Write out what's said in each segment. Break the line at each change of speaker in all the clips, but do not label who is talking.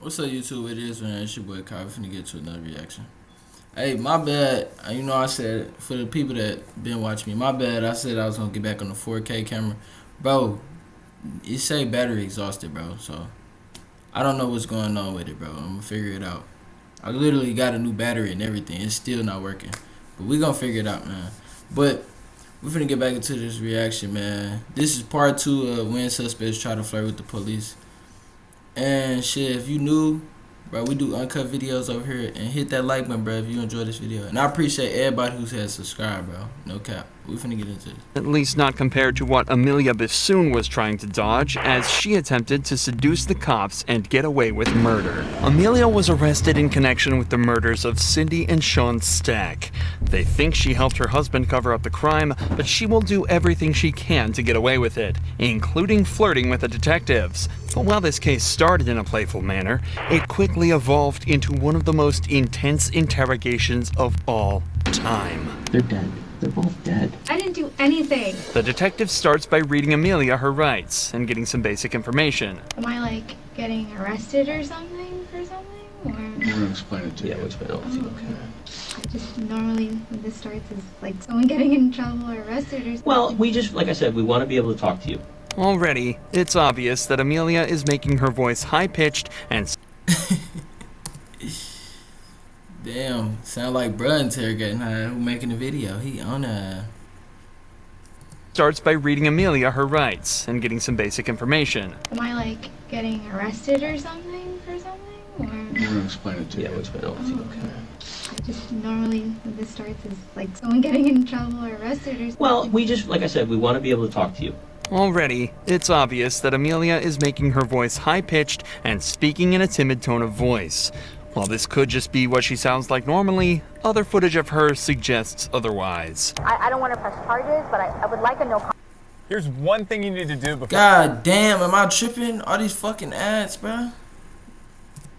What's up, YouTube? It is, man. It's your boy Kyle. We finna get to another reaction. Hey, my bad. You know, I said, for the people that been watching me, my bad. I said I was gonna get back on the 4K camera. Bro, it say battery exhausted, bro. So, I don't know what's going on with it, bro. I'm gonna figure it out. I literally got a new battery and everything. It's still not working. But we gonna figure it out, man. But, we finna get back into this reaction, man. This is part 2 of when suspects try to flirt with the police. And shit, if you new, bro, we do uncut videos over here. And hit that like button, bro, if you enjoy this video. And I appreciate everybody who has subscribed, bro. No cap. We finna get into this.
At least not compared to what Amelia Bassoon was trying to dodge, as she attempted to seduce the cops and get away with murder. Amelia was arrested in connection with the murders of Cindy and Sean Stack. They think she helped her husband cover up the crime, but she will do everything she can to get away with it, including flirting with the detectives. But while this case started in a playful manner, it quickly evolved into one of the most intense interrogations of all time.
They're dead. They're both dead.
I didn't do anything.
The detective starts by reading Amelia her rights and getting some basic information.
Am I like getting arrested or something for something? Or
We're gonna explain it to you. Yeah, we'll explain it all to you, okay?
I just normally when this starts is like someone getting in trouble or arrested or something.
Well, we just, like I said, we want to be able to talk to you.
Already, it's obvious that Amelia is making her voice high-pitched and
Damn, sound like bruh interrogating her who making the video. He on her.
starts by reading Amelia her rights and getting some basic information.
Am I like getting arrested or something for something? Or
We're gonna explain it to you. Yeah, we'll explain it all to you, okay?
I just normally when this starts is like someone getting in trouble or arrested or something.
Well, we just, like I said, we want to be able to talk to you.
Already, it's obvious that Amelia is making her voice high-pitched and speaking in a timid tone of voice. While this could just be what she sounds like normally, other footage of her suggests otherwise.
I don't want to press charges, but I would like a no.
Here's one thing you need to do before.
God damn, am I tripping? All these fucking ads, bro.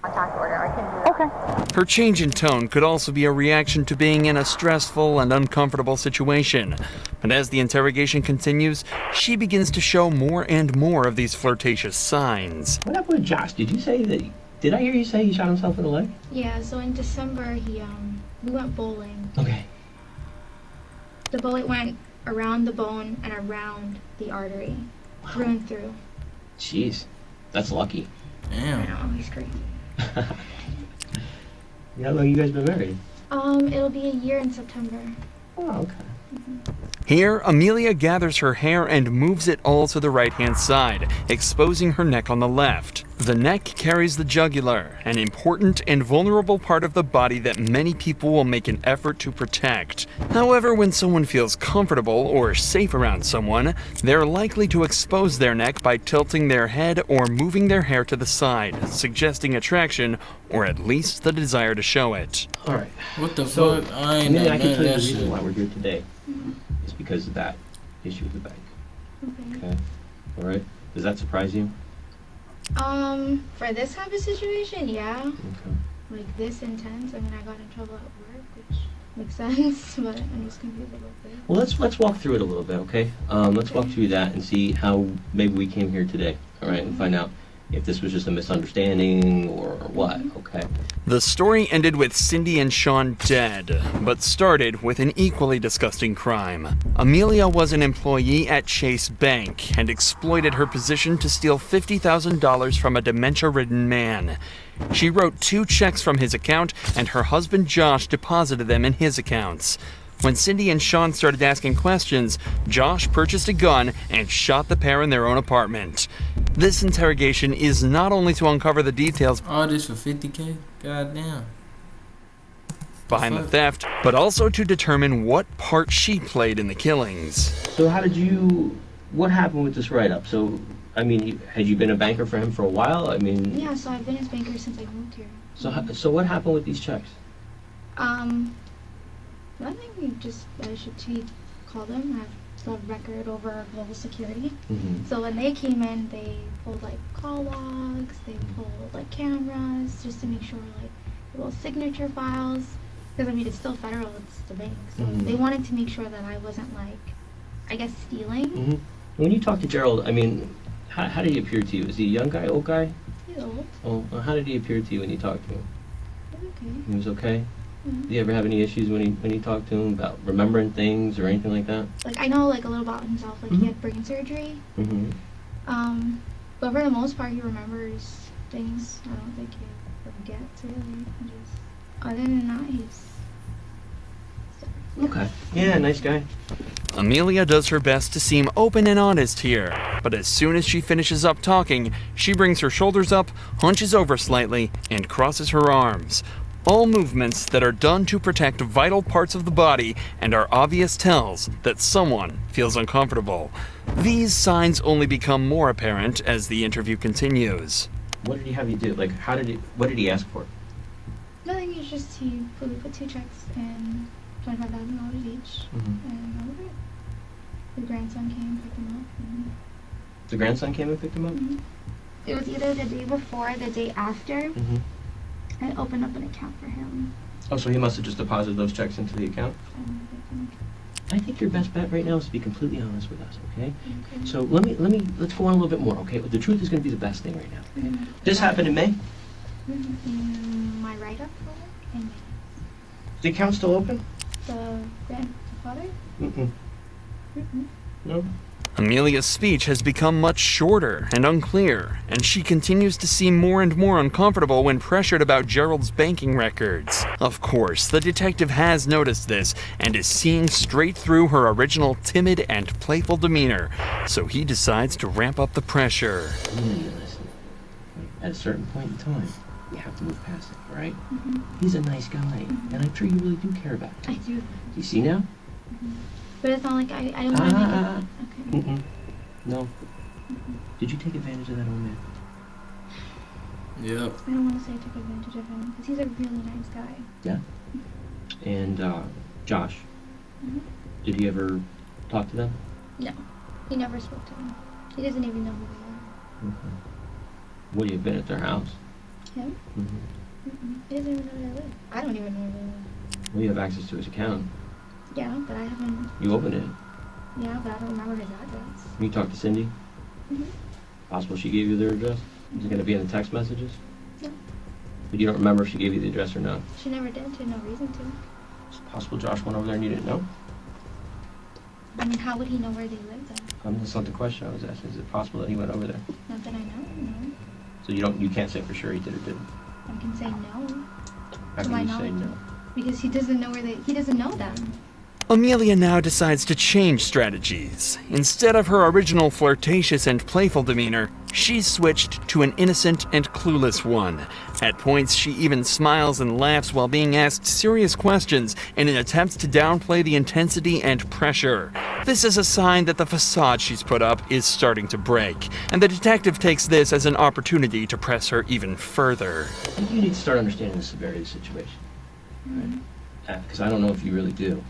Contact order. I can do that.
Okay. Her change in tone could also be a reaction to being in a stressful and uncomfortable situation. But as the interrogation continues, she begins to show more and more of these flirtatious signs.
What happened with Josh? Did you say that? Did I hear you say he shot himself in the leg?
Yeah, so in December we went bowling.
Okay.
The bullet went around the bone and around the artery.
Wow.
Through and through.
Jeez, that's lucky.
I
Damn.
know, he's crazy.
How long you guys been married?
It'll be a year in September.
Oh, okay.
Here, Amelia gathers her hair and moves it all to the right-hand side, exposing her neck on the left. The neck carries the jugular, an important and vulnerable part of the body that many people will make an effort to protect. However, when someone feels comfortable or safe around someone, they're likely to expose their neck by tilting their head or moving their hair to the side, suggesting attraction or at least the desire to show it.
All right.
What the
So,
fuck? I ain't know
I can
none of
tell you the
that
reason
shit.
why we're here today. It's because of that issue with the bank.
Okay.
Okay. All right. Does that surprise you?
For this type of situation, yeah.
Okay.
Like this intense. I mean, I got in trouble at work, which makes sense, but I'm just confused about this.
Well, let's walk through it a little bit, okay? Let's walk through that and see how maybe we came here today, all right? And find out if this was just a misunderstanding or what, okay?
The story ended with Cindy and Sean dead, but started with an equally disgusting crime. Amelia was an employee at Chase Bank and exploited her position to steal $50,000 from a dementia-ridden man. She wrote 2 checks from his account, and her husband Josh deposited them in his accounts. When Cindy and Sean started asking questions, Josh purchased a gun and shot the pair in their own apartment. This interrogation is not only to uncover the details
All this for 50K? God damn.
behind the theft, but also to determine what part she played in the killings.
So what happened with this write-up? So, I mean, had you been a banker for him for a while? I mean...
Yeah, so I've been his banker since I moved here.
So what happened with these checks?
Nothing. He called him. I have the record over global security.
Mm-hmm.
So when they came in, they pulled like call logs, they pulled like cameras, just to make sure like little signature files. Because I mean, it's still federal. It's the bank. So they wanted to make sure that I wasn't like, I guess, stealing.
Mm-hmm. When you talk to Gerald, I mean, how did he appear to you? Is he a young guy, old guy?
He's old.
Oh, how did he appear to you when you talked to him?
He's okay.
He was okay?
Mhm.
Did you ever have any issues when you talked to him about remembering things or anything like that?
Like, I know, like, a little about himself. Like, he had brain surgery.
Mm-hmm.
But for the most part, he remembers things. I don't think he forgets, really. He just, other than that, he's...
Okay. Yeah, nice guy.
Amelia does her best to seem open and honest here, but as soon as she finishes up talking, she brings her shoulders up, hunches over slightly, and crosses her arms. All movements that are done to protect vital parts of the body and are obvious tells that someone feels uncomfortable. These signs only become more apparent as the interview continues.
What did he have you do? Like, what did he ask for?
Nothing, it's just we put 2 checks and $25,000 each,
Mm-hmm.
and that was it. The grandson came, picked him up, and...
The grandson came and picked him up?
Mhm. It was either the day before or the day after.
Mm-hmm.
I opened up an account for him.
Oh, so he must have just deposited those checks into the account? I think your best bet right now is to be completely honest with us, okay?
Okay.
So let's go on a little bit more, okay? The truth is going to be the best thing right now, okay?
Mhm.
This happened in May?
My write-up for it, and
The account's still open?
the grandfather?
Mm-mm.
Mm-mm.
No?
Amelia's speech has become much shorter and unclear, and she continues to seem more and more uncomfortable when pressured about Gerald's banking records. Of course, the detective has noticed this and is seeing straight through her original timid and playful demeanor, so he decides to ramp up the pressure.
Amelia, listen. At a certain point in time, you have to move past it, all right?
Mm-hmm.
He's a nice guy, and I'm sure you really do care about him.
I do.
You see now?
But it's not like I don't want to make it... Okay.
Mm-mm. No. Did you take advantage of that old man?
Yep.
I don't want to say I took advantage of him, because he's a really nice guy.
Yeah. And, Josh,
Mhm.
did he ever talk to them?
No, he never spoke to him. He doesn't even know who we
Mm-hmm. Would you have been at their house?
are. Him?
Mm-hmm.
Mm-mm. He doesn't even know where they live. I don't even know where they live.
Well, you have access to his account.
Yeah, but I haven't...
You opened it.
Yeah, but I don't remember his address.
You talked to Cindy?
Mm-hmm.
Possible she gave you their address? Is it going to be in the text messages?
No.
But you don't remember if she gave you the address or not?
She never did. She had no reason to.
It's possible Josh went over there and you didn't know?
I mean, how would he know where they live then?
That's not the question I was asking. Is it possible that he went over there?
Not that I know, no.
So you can't say for sure he did or didn't?
I can say no.
How
To
can
my
you say
knowledge.
no?
Because he doesn't know he doesn't know them.
Amelia now decides to change strategies. Instead of her original flirtatious and playful demeanor, she's switched to an innocent and clueless one. At points, she even smiles and laughs while being asked serious questions in an attempt to downplay the intensity and pressure. This is a sign that the facade she's put up is starting to break, and the detective takes this as an opportunity to press her even further.
I think you need to start understanding the severity of the situation. Right? Because I don't know if you really do.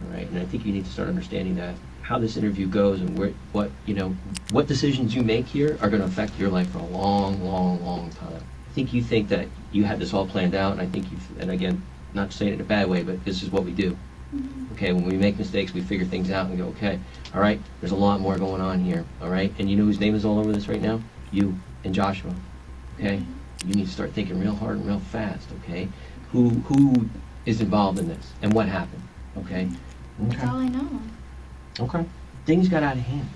All right? And I think you need to start understanding that how this interview goes and what decisions you make here are going to affect your life for a long, long, long time. I think you think that you had this all planned out, and I think and again, not saying it in a bad way, but this is what we do. Okay, when we make mistakes, we figure things out and go, okay, all right, there's a lot more going on here, all right? And you know whose name is all over this right now? You and Joshua, okay? You need to start thinking real hard and real fast, okay? Who is involved in this and what happened, okay?
That's all I know.
Okay. Things got out of hand.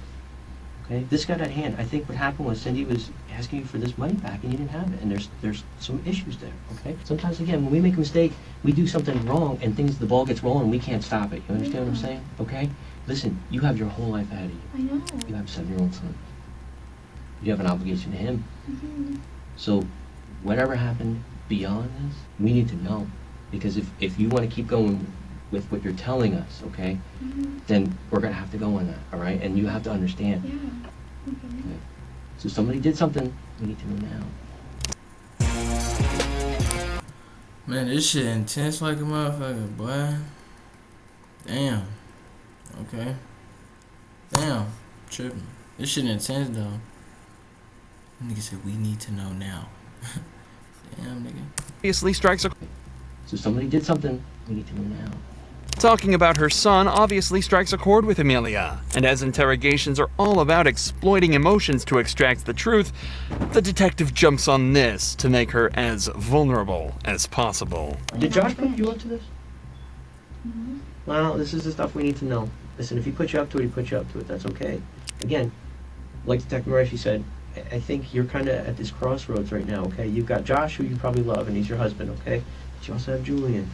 Okay? This got out of hand. I think what happened was Cindy was asking you for this money back and you didn't have it. And there's some issues there. Okay? Sometimes again, when we make a mistake, we do something wrong and the ball gets rolling and we can't stop it. You understand what I'm saying? Okay? Listen, you have your whole life ahead of you.
I know.
You have a 7-year-old son. You have an obligation to him.
Mm-hmm.
So whatever happened beyond this, we need to know. Because if you want to keep going with what you're telling us, okay, then we're going to have to go on that, all right? And you have to understand.
Yeah. Okay.
Okay. So somebody did something, we need to know now.
Man, this shit intense like a motherfucker, boy. Damn. Okay. Damn. Tripping. This shit intense though. Nigga said we need to know now. Damn, nigga.
Obviously strikes a
So somebody did something, we need to know now.
Talking about her son obviously strikes a chord with Amelia, and as interrogations are all about exploiting emotions to extract the truth, the detective jumps on this to make her as vulnerable as possible.
Did Josh put you up to this?
Mhm.
Well, this is the stuff we need to know. Listen, if he put you up to it, he put you up to it. That's okay. Again, like Detective Murphy said, I think you're kind of at this crossroads right now, okay? You've got Josh, who you probably love, and he's your husband, okay? But you also have Julian.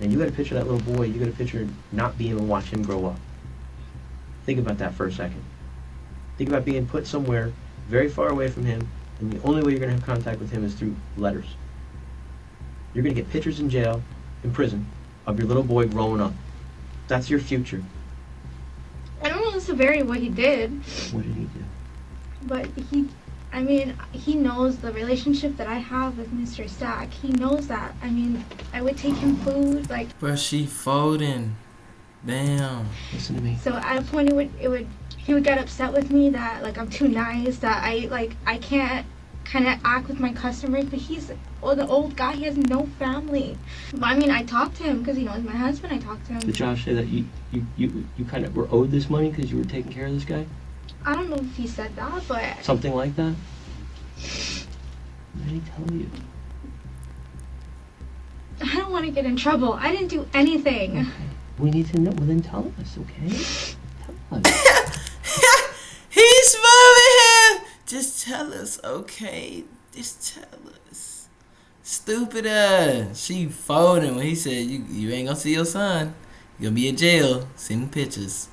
And you got to picture that little boy. You got to picture not being able to watch him grow up. Think about that for a second. Think about being put somewhere very far away from him, and the only way you're going to have contact with him is through letters. You're going to get pictures in jail, in prison, of your little boy growing up. That's your future.
I don't know the severity of what he did,
What did he do?
but he knows the relationship that I have with Mr. Stack. He knows that. I mean, I would take him food, like.
But she folding. Damn.
Listen to me.
So at a point, he would get upset with me that like I'm too nice, that I can't kind of act with my customers. But he's the old guy. He has no family. But, I mean, I talked to him because he's my husband. I talked to him.
Did Josh say that you kind of were owed this money because you were taking care of this guy?
I don't know if he said that, but
Something like that? What did he tell you?
I don't want to get in trouble. I didn't do anything.
Okay. We need to know. Well, then tell us, okay? Tell us.
He's moving him. Just tell us, okay? Just tell us. Stupid ass. She folding when he said you ain't gonna see your son. You gonna be in jail sending pictures.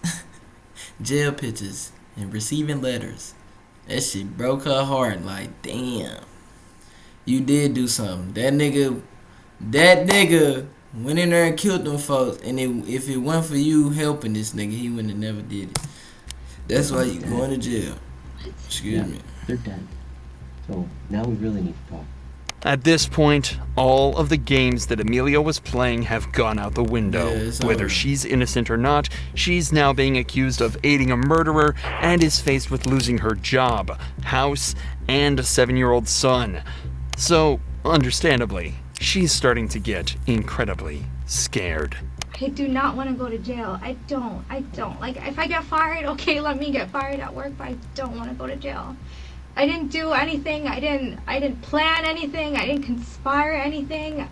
Jail pictures and receiving letters. That shit broke her heart. Like, damn. You did do something. That nigga went in there and killed them folks. And if it wasn't for you helping this nigga, he wouldn't have never did it. That's why you going to jail. Excuse me.
They're dead. So now we really need to talk.
At this point, all of the games that Amelia was playing have gone out the window.
Yeah, it's
Whether
over.
she's innocent or not, she's now being accused of aiding a murderer and is faced with losing her job, house, and a 7-year-old son. So, understandably, she's starting to get incredibly scared.
I do not want to go to jail. I don't. Like, if I get fired, okay, let me get fired at work, but I don't want to go to jail. I didn't do anything. I didn't plan anything. I didn't conspire anything.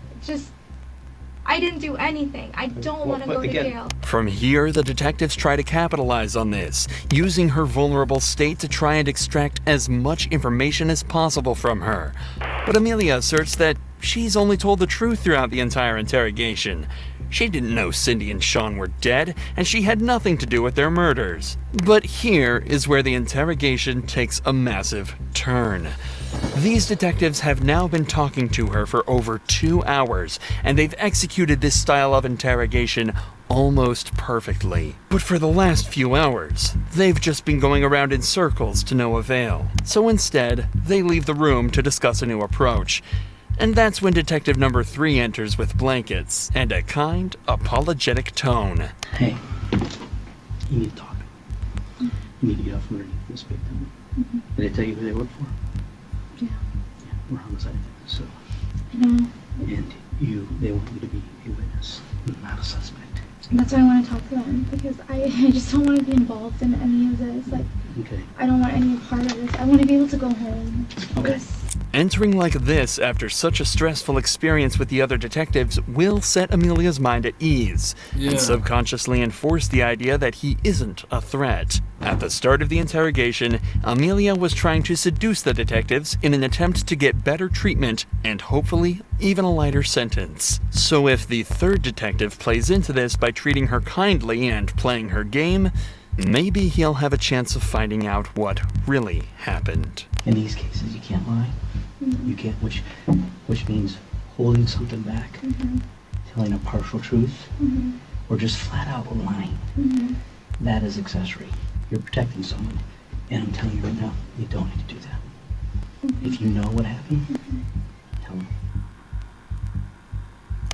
I didn't do anything. I don't want to go to jail.
From here, the detectives try to capitalize on this, using her vulnerable state to try and extract as much information as possible from her. But Amelia asserts that she's only told the truth throughout the entire interrogation. She didn't know Cindy and Sean were dead, and she had nothing to do with their murders. But here is where the interrogation takes a massive turn. These detectives have now been talking to her for over 2 hours, and they've executed this style of interrogation almost perfectly. But for the last few hours, they've just been going around in circles to no avail. So instead, they leave the room to discuss a new approach. And that's when Detective Number 3 enters with blankets and a kind, apologetic tone.
Hey, you need to talk. You need to get out from underneath this victim. Did they tell you who they work for?
Yeah.
Yeah, we're homicide detectives, so.
I know.
And they want you to be a witness, not a suspect.
That's why I want to talk to them, because I just don't want to be involved in any of this. Like,
Okay.
I don't want any part of this. I want to be able to go home.
Okay.
Entering like this after such a stressful experience with the other detectives will set Amelia's mind at ease,
Yeah.
and subconsciously enforce the idea that he isn't a threat. At the start of the interrogation, Amelia was trying to seduce the detectives in an attempt to get better treatment and hopefully even a lighter sentence. So if the third detective plays into this by treating her kindly and playing her game, maybe he'll have a chance of finding out what really happened.
In these cases, you can't lie. You can't, which means holding something back, telling a partial truth, or just flat out lying. That is accessory. You're protecting someone, and I'm telling you right now, you don't need to do that. If you know what happened, tell him.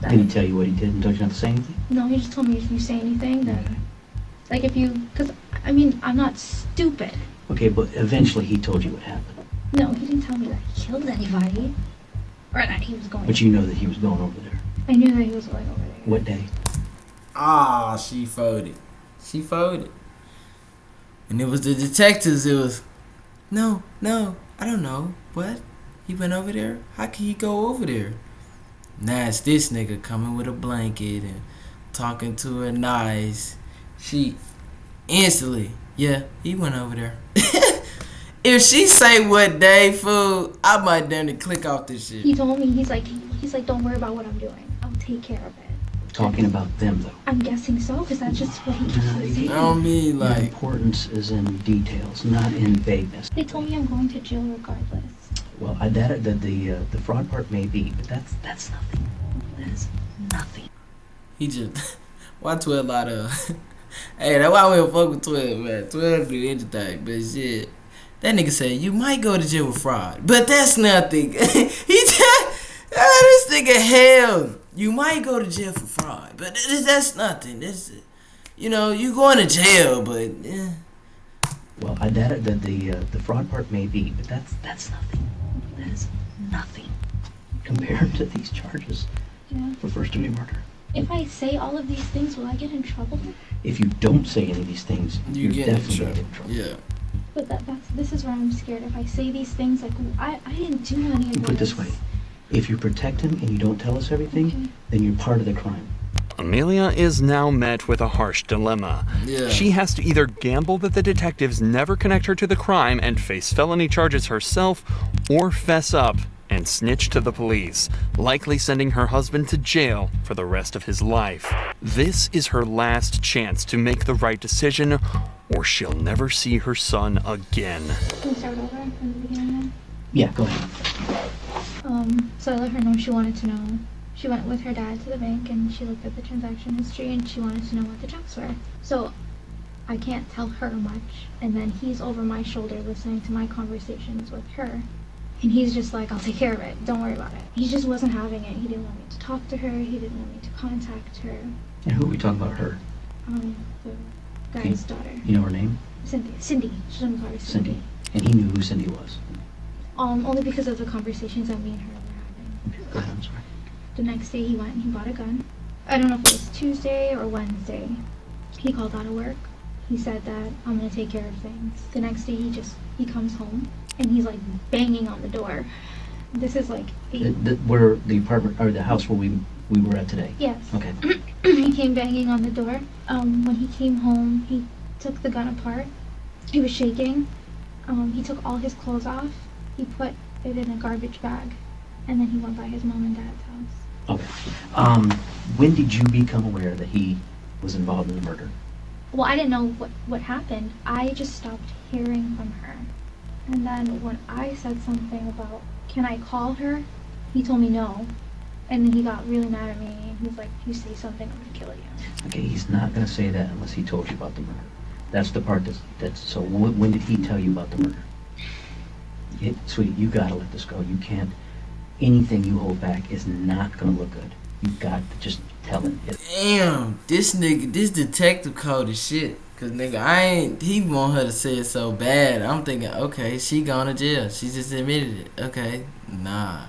Did he tell you what he did, and don't you have to say anything?
No, he just told me if you say anything, then, like, because, I mean, I'm not stupid.
Okay, but eventually he told you what happened.
No, he didn't tell me that he killed anybody, or that he was going.
But you know that he was going over there.
I knew that he was going over there.
What day?
Ah, she folded. She folded. And it was the detectives. It was, no, I don't know. What? He went over there? How can he go over there? Now it's this nigga coming with a blanket and talking to her nice. She instantly, yeah, he went over there. If she say what day, fool, I might damn near click off this shit.
He told me, he's like, don't worry about what I'm doing. I'll take care of it.
Talking about them, though.
I'm guessing so, because that's just what he keeps on saying.
I don't mean
The
like.
importance is in details, not in vagueness.
They told me I'm going to jail regardless.
Well, the fraud part may be, but that's nothing. That is nothing.
He just. Why 12 lot of. Hey, that's why we don't fuck with 12, man. 12 do anything, but shit. That nigga said, you might go to jail with fraud, but that's nothing. He just. This nigga hell. You might go to jail for fraud, but that's nothing. This, you going to jail, but.
Well, the fraud part may be, but that's nothing. That is nothing compared to these charges for first-degree murder.
If I say all of these things, will I get in trouble?
If you don't say any of these things, you're
get in
definitely
trouble.
gonna get in trouble.
Yeah.
But this is where I'm scared. If I say these things, like, I didn't do any of this.
Put it this way. If you protect him and you don't tell us everything,
Okay.
then you're part of the crime.
Amelia is now met with a harsh dilemma.
Yeah.
She has to either gamble that the detectives never connect her to the crime and face felony charges herself, or fess up and snitch to the police, likely sending her husband to jail for the rest of his life. This is her last chance to make the right decision, or she'll never see her son again.
Can we start over from the beginning?
Yeah, go ahead.
So I let her know she wanted to know. She went with her dad to the bank and she looked at the transaction history and she wanted to know what the checks were. So I can't tell her much. And then he's over my shoulder listening to my conversations with her. And he's just like, I'll take care of it. Don't worry about it. He just wasn't having it. He didn't want me to talk to her. He didn't want me to contact her.
And who are we talking about, her?
The guy's daughter.
You know her name?
Cindy. She doesn't call her Cindy.
Cindy. And he knew who Cindy was.
Only because of the conversations that me and her were having.
Okay, go ahead, I'm sorry.
The next day he went and he bought a gun. I don't know if it was Tuesday or Wednesday. He called out of work. He said that I'm gonna take care of things. The next day he comes home and he's like banging on the door. This is like
Where the apartment or the house where we were at today?
Yes.
Okay.
He came banging on the door. When he came home, he took the gun apart. He was shaking. He took all his clothes off. He put it in a garbage bag, and then he went by his mom and dad's house.
Okay. When did you become aware that he was involved in the murder?
Well, I didn't know what happened. I just stopped hearing from her. And then when I said something about, can I call her? He told me no. And then he got really mad at me. And he was like, if you say something, I'm going to kill you.
Okay, he's not going to say that unless he told you about the murder. That's the part that's so when did he tell you about the murder? Sweetie, you got to let this go. You can't, anything you hold back is not going to look good. You got to just tell it.
Damn, this detective cold as shit. Cause nigga, he want her to say it so bad. I'm thinking, okay, she gone to jail. She just admitted it. Okay, nah.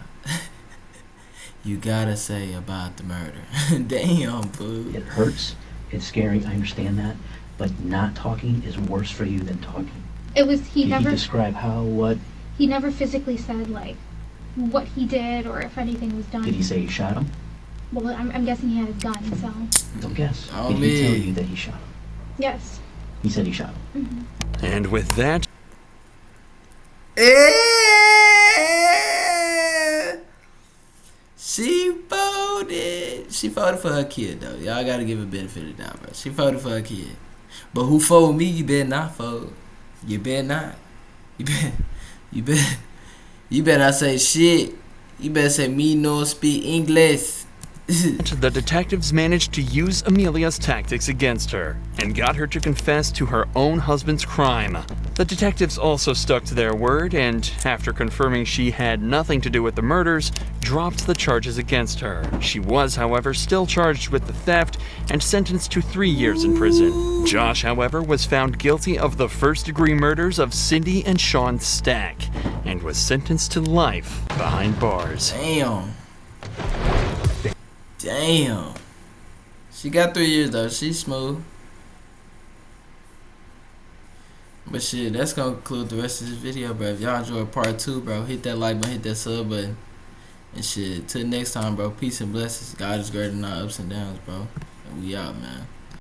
You gotta say about the murder. Damn, boo.
It hurts. It's scary. I understand that. But not talking is worse for you than talking.
It was,
Did he describe how, what?
He never physically said, like, what he did or if anything was done.
Did he say he shot him?
Well, I'm guessing he had his gun, so.
Don't guess.
Oh,
Did he tell
man.
you that he shot him?
Yes.
He said he shot him.
Mm-hmm.
And with that,
She folded. She folded for her kid, though. Y'all gotta give her benefit of the doubt, bro. She folded for her kid. But who fold me, you better not fold. You better not. You better not say shit. You better say me no speak English.
the detectives managed to use Amelia's tactics against her and got her to confess to her own husband's crime. The detectives also stuck to their word and, after confirming she had nothing to do with the murders, dropped the charges against her. She was, however, still charged with the theft and sentenced to 3 years in prison. Josh, however, was found guilty of the first-degree murders of Cindy and Sean Stack and was sentenced to life behind bars.
Damn. She got 3 years though. She's smooth. But shit, that's gonna conclude the rest of this video, bro. If y'all enjoyed part 2, bro, hit that like button, hit that sub button. And shit, till next time, bro. Peace and blessings. God is greater than our ups and downs, bro. And we out, man.